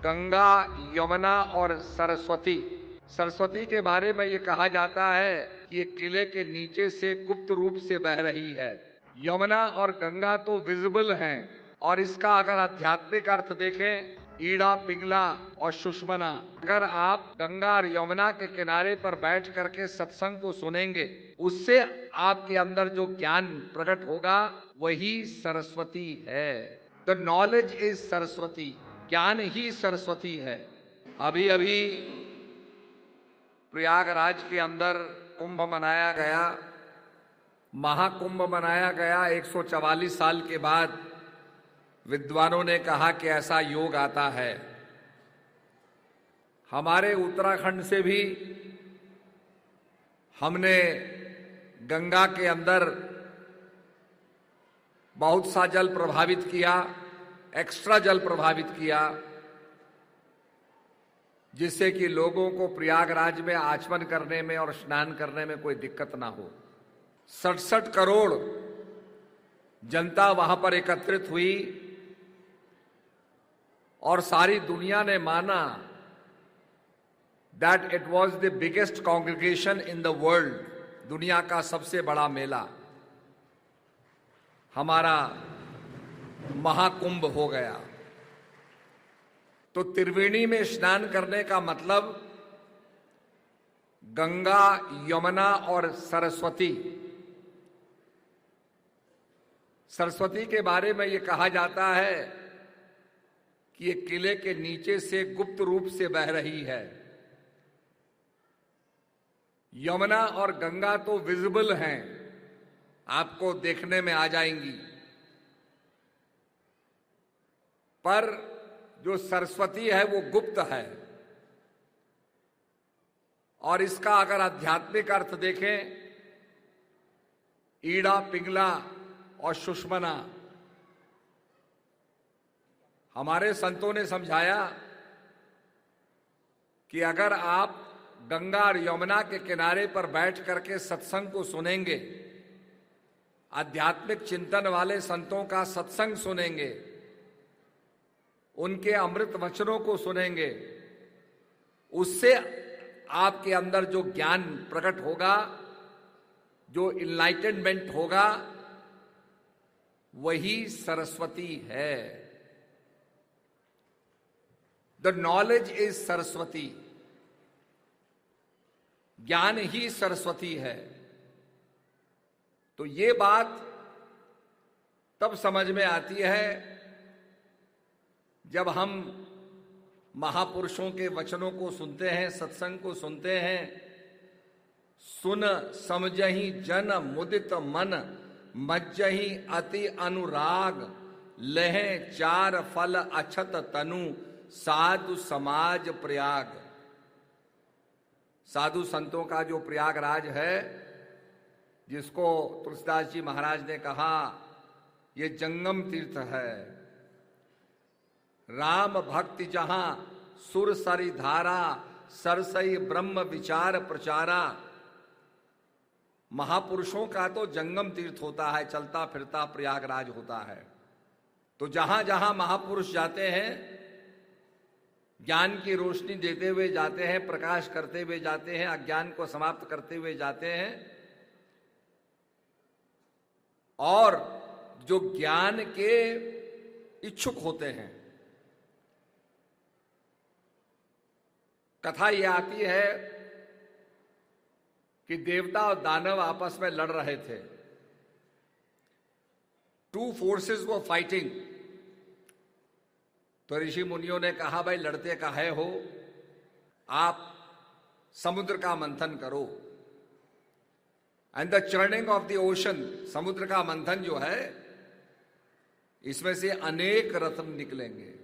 गंगा, यमुना और सरस्वती। सरस्वती के बारे में ये कहा जाता है कि ये किले के नीचे से गुप्त रूप से बह रही है। यमुना और गंगा तो विजिबल हैं और इसका अगर आध्यात्मिक अर्थ देखें, ईड़ा, पिंगला और सुषमना। अगर आप गंगा और यमुना के किनारे पर बैठ करके सत्संग को सुनेंगे, उससे आपके अंदर जो ज्ञान प्रकट होगा वही सरस्वती है। The knowledge is Saraswati. ज्ञान ही सरस्वती है। अभी अभी प्रयागराज के अंदर कुंभ मनाया गया, महाकुंभ मनाया गया। 144 साल के बाद विद्वानों ने कहा कि ऐसा योग आता है। हमारे उत्तराखंड से भी हमने गंगा के अंदर बहुत सा जल प्रभावित किया, एक्स्ट्रा जल प्रभावित किया, जिससे कि लोगों को प्रयागराज में आचमन करने में और स्नान करने में कोई दिक्कत ना हो। 67 करोड़ जनता वहां पर एकत्रित हुई और सारी दुनिया ने माना that it was the biggest congregation in the world. दुनिया का सबसे बड़ा मेला हमारा महाकुंभ हो गया। तो त्रिवेणी में स्नान करने का मतलब गंगा, यमुना और सरस्वती। सरस्वती के बारे में यह कहा जाता है कि ये किले के नीचे से गुप्त रूप से बह रही है। यमुना और गंगा तो विजिबल हैं, आपको देखने में आ जाएंगी, पर जो सरस्वती है वो गुप्त है। और इसका अगर आध्यात्मिक अर्थ देखें, ईड़ा, पिंगला और सुषमना। हमारे संतों ने समझाया कि अगर आप गंगा और यमुना के किनारे पर बैठ करके सत्संग को सुनेंगे, आध्यात्मिक चिंतन वाले संतों का सत्संग सुनेंगे, उनके अमृत वचनों को सुनेंगे, उससे आपके अंदर जो ज्ञान प्रकट होगा, जो इनलाइटनमेंट होगा, वही सरस्वती है। The knowledge is Saraswati. ज्ञान ही सरस्वती है। तो ये बात तब समझ में आती है जब हम महापुरुषों के वचनों को सुनते हैं, सत्संग को सुनते हैं। सुन समझहि जन मुदित मन, मज्जहि अति अनुराग, लहे चार फल अछत तनु, साधु समाज प्रयाग। साधु संतों का जो प्रयागराज है, जिसको तुलसीदास जी महाराज ने कहा ये जंगम तीर्थ है। राम भक्ति जहां सुर सरी धारा, सरसई ब्रह्म विचार प्रचारा। महापुरुषों का तो जंगम तीर्थ होता है, चलता फिरता प्रयागराज होता है। तो जहां जहां महापुरुष जाते हैं, ज्ञान की रोशनी देते हुए जाते हैं, प्रकाश करते हुए जाते हैं, अज्ञान को समाप्त करते हुए जाते हैं। और जो ज्ञान के इच्छुक होते हैं, कथा यह आती है कि देवता और दानव आपस में लड़ रहे थे। Two forces were fighting. तो ऋषि मुनियों ने कहा, भाई लड़ते काहे हो, आप समुद्र का मंथन करो। And the churning of the ocean, समुद्र का मंथन जो है, इसमें से अनेक रत्न निकलेंगे।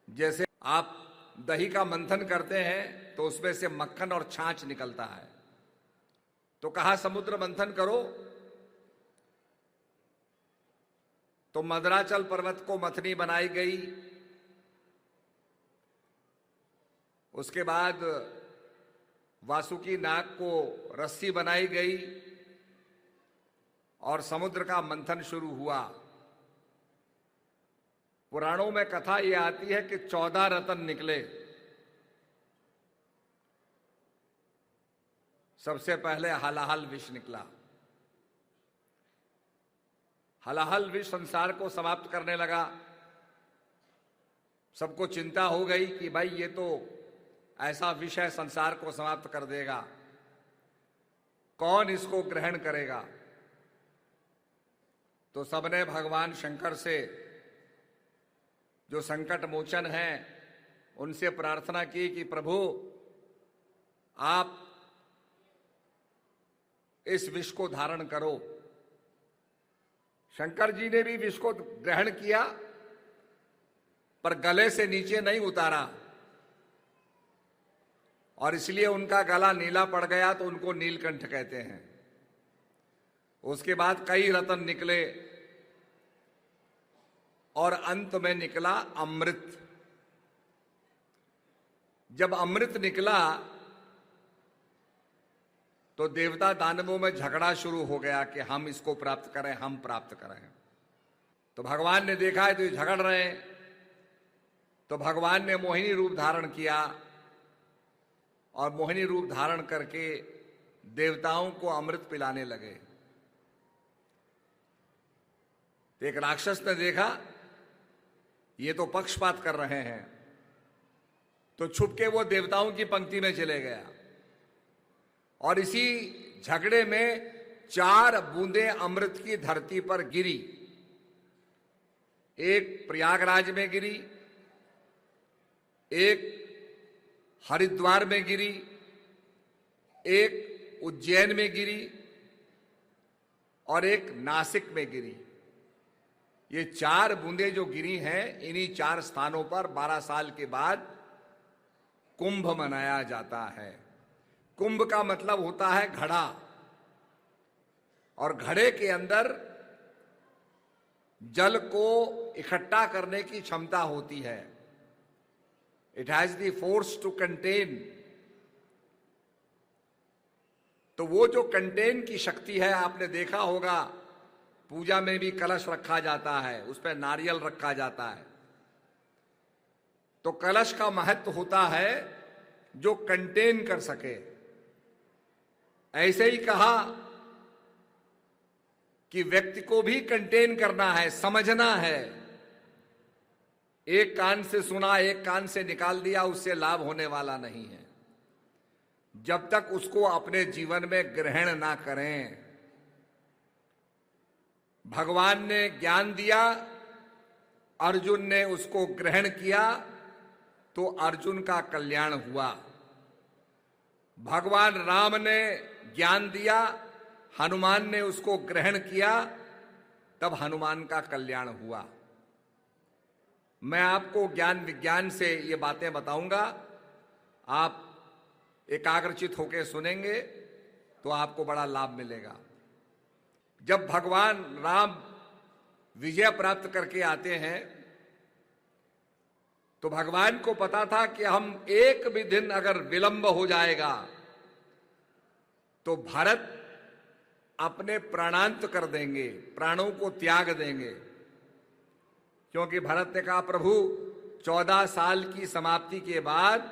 जैसे आप दही का मंथन करते हैं तो उसमें से मक्खन और छाछ निकलता है। तो कहा समुद्र मंथन करो। तो मद्राचल पर्वत को मथनी बनाई गई। उसके बाद वासुकी नाग को रस्सी बनाई गई और समुद्र का मंथन शुरू हुआ। पुराणों में कथा ये आती है कि 14 रत्न निकले। सबसे पहले हलाहल विष निकला। हलाहल विष संसार को समाप्त करने लगा। सबको चिंता हो गई कि भाई ये तो ऐसा विष है, संसार को समाप्त कर देगा, कौन इसको ग्रहण करेगा। तो सबने भगवान शंकर से, जो संकट मोचन हैं, उनसे प्रार्थना की कि प्रभु आप इस विष को धारण करो। शंकर जी ने भी विष को ग्रहण किया, पर गले से नीचे नहीं उतारा, और इसलिए उनका गला नीला पड़ गया, तो उनको नीलकंठ कहते हैं। उसके बाद कई रत्न निकले और अंत में निकला अमृत। जब अमृत निकला तो देवता दानवों में झगड़ा शुरू हो गया कि हम इसको प्राप्त करें, हम प्राप्त करें। तो भगवान ने देखा है तो ये झगड़ रहे हैं, तो भगवान ने मोहिनी रूप धारण किया, और मोहिनी रूप धारण करके देवताओं को अमृत पिलाने लगे। तो एक राक्षस ने देखा ये तो पक्षपात कर रहे हैं, तो छुपके वो देवताओं की पंक्ति में चले गया, और इसी झगड़े में 4 बूंदें अमृत की धरती पर गिरी। एक प्रयागराज में गिरी, एक हरिद्वार में गिरी, एक उज्जैन में गिरी, और एक नासिक में गिरी। ये 4 बूंदें जो गिरी हैं, इन्हीं 4 स्थानों पर 12 साल के बाद कुंभ मनाया जाता है। कुंभ का मतलब होता है घड़ा, और घड़े के अंदर जल को इकट्ठा करने की क्षमता होती है। It has the force to contain. तो वो जो कंटेन की शक्ति है, आपने देखा होगा पूजा में भी कलश रखा जाता है, उस पर नारियल रखा जाता है। तो कलश का महत्व होता है जो कंटेन कर सके। ऐसे ही कहा कि व्यक्ति को भी कंटेन करना है, समझना है। एक कान से सुना, एक कान से निकाल दिया, उससे लाभ होने वाला नहीं है, जब तक उसको अपने जीवन में ग्रहण ना करें। भगवान ने ज्ञान दिया, अर्जुन ने उसको ग्रहण किया, तो अर्जुन का कल्याण हुआ। भगवान राम ने ज्ञान दिया, हनुमान ने उसको ग्रहण किया, तब हनुमान का कल्याण हुआ। मैं आपको ज्ञान विज्ञान से ये बातें बताऊंगा, आप एकाग्रचित होकर सुनेंगे तो आपको बड़ा लाभ मिलेगा। जब भगवान राम विजय प्राप्त करके आते हैं, तो भगवान को पता था कि हम एक भी दिन अगर विलंब हो जाएगा तो भरत अपने प्राणांत कर देंगे, प्राणों को त्याग देंगे। क्योंकि भरत ने कहा, प्रभु 14 साल की समाप्ति के बाद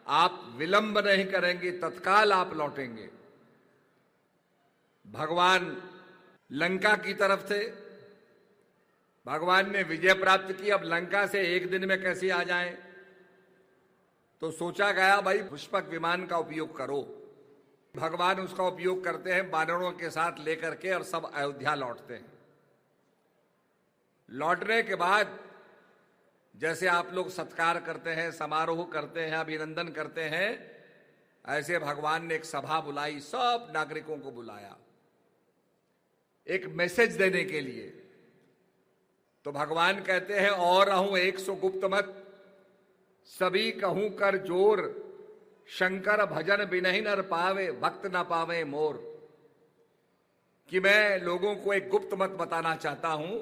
आप विलंब नहीं करेंगे, तत्काल आप लौटेंगे। भगवान लंका की तरफ थे, भगवान ने विजय प्राप्त की, अब लंका से एक दिन में कैसे आ जाएं? तो सोचा गया भाई पुष्पक विमान का उपयोग करो। भगवान उसका उपयोग करते हैं, वानरों के साथ लेकर के, और सब अयोध्या लौटते हैं। लौटने के बाद जैसे आप लोग सत्कार करते हैं, समारोह करते हैं, अभिनंदन करते हैं, ऐसे भगवान ने एक सभा बुलाई, सब नागरिकों को बुलाया एक मैसेज देने के लिए। तो भगवान कहते हैं, और रहूं 100 गुप्त मत, सभी कहूं कर जोर, शंकर भजन बिनहि नर पावे, भक्त न पावे मोर। कि मैं लोगों को एक गुप्त मत बताना चाहता हूं,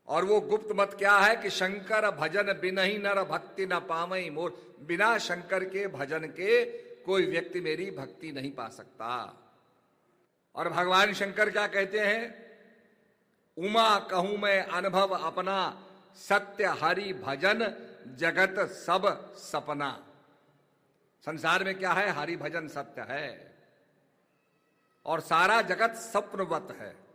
और वो गुप्त मत क्या है कि शंकर भजन बिनहि नर भक्ति न पावे मोर। बिना शंकर के भजन के कोई व्यक्ति मेरी भक्ति नहीं पा सकता। और भगवान शंकर क्या कहते हैं, उमा कहूं मैं अनुभव अपना, सत्य हरि भजन जगत सब सपना। संसार में क्या है? हरि भजन सत्य है और सारा जगत स्वप्नवत है।